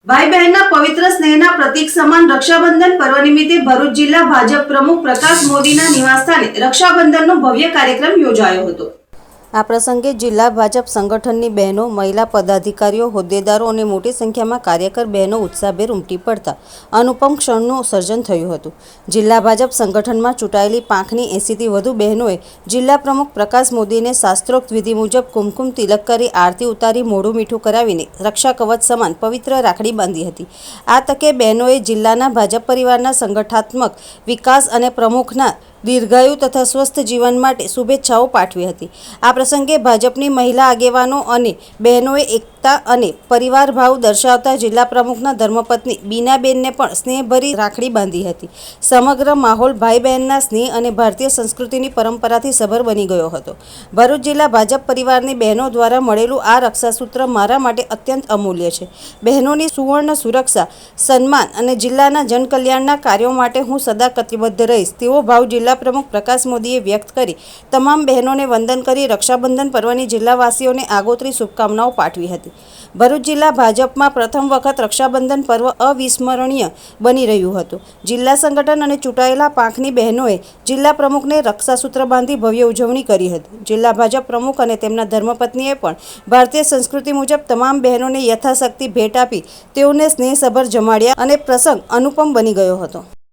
ભાઈ બહેનના પવિત્ર સ્નેહના પ્રતીક સમાન રક્ષાબંધન પર્વ નિમિત્તે ભરૂચ જિલ્લા ભાજપ પ્રમુખ પ્રકાશ મોદીના નિવાસસ્થાને રક્ષાબંધનનો ભવ્ય કાર્યક્રમ યોજાયો હતો। આ પ્રસંગે જિલ્લા ભાજપ સંગઠનની બહેનો, મહિલા પદાધિકારીઓ, હોદ્દેદારો અને મોટી સંખ્યામાં કાર્યકર બહેનો ઉત્સાહભેર ઉમટી પડતા અનુપમ ક્ષણનું સર્જન થયું હતું। જિલ્લા ભાજપ સંગઠનમાં ચૂંટાયેલી 5ની 80થી વધુ બહેનોએ જિલ્લા પ્રમુખ પ્રકાશ મોદીને શાસ્ત્રોક્ત વિધિ મુજબ કુમકુમ તિલક કરી આરતી ઉતારી મોઢું મીઠું કરાવીને રક્ષા કવચ સમાન પવિત્ર રાખડી બાંધી હતી। આ તકે બહેનોએ જિલ્લાના ભાજપ પરિવારના સંગઠનાત્મક વિકાસ અને પ્રમુખના દીર્ઘાયુ તથા સ્વસ્થ જીવન માટે શુભેચ્છાઓ પાઠવી હતી। આ પ્રસંગે ભાજપની મહિલા આગેવાનો અને બહેનોએ એકતા અને પરિવાર ભાવ દર્શાવતા જિલ્લા પ્રમુખના ધર્મપત્ની બીનાબેનને પણ સ્નેહભરી રાખડી બાંધી હતી। સમગ્ર માહોલ ભાઈ બહેનના સ્નેહ અને ભારતીય સંસ્કૃતિની પરંપરાથી સભર બની ગયો હતો। ભરૂચ જિલ્લા ભાજપ પરિવારની બહેનો દ્વારા મળેલું આ રક્ષાસૂત્ર મારા માટે અત્યંત અમૂલ્ય છે। બહેનોની સુવર્ણ સુરક્ષા, સન્માન અને જિલ્લાના જનકલ્યાણના કાર્યો માટે હું સદા કટિબદ્ધ રહીશ તેવો ભાવ જિલ્લા પ્રમુખ પ્રકાશ મોદીએ વ્યક્ત કરી તમામ બહેનોને વંદન કરી રક્ષાબંધન પર્વની જિલ્લાવાસીઓને આગોતરી શુભકામનાઓ પાઠવી હતી। ભરૂચ જિલ્લા ભાજપમાં પ્રથમ વખત રક્ષાબંધન પર્વ અવિસ્મરણીય બની રહ્યું હતું। જિલ્લા સંગઠન અને ચૂંટાયેલા 5ની બહેનોએ જિલ્લા પ્રમુખને રક્ષાસૂત્ર બાંધી ભવ્ય ઉજવણી કરી હતી। જિલ્લા ભાજપ પ્રમુખ અને તેમના ધર્મપત્નીએ પણ ભારતીય સંસ્કૃતિ મુજબ તમામ બહેનોને યથાશક્તિ ભેટ આપી તેઓને સ્નેહસભર જમાડ્યા અને પ્રસંગ અનુપમ બની ગયો હતો।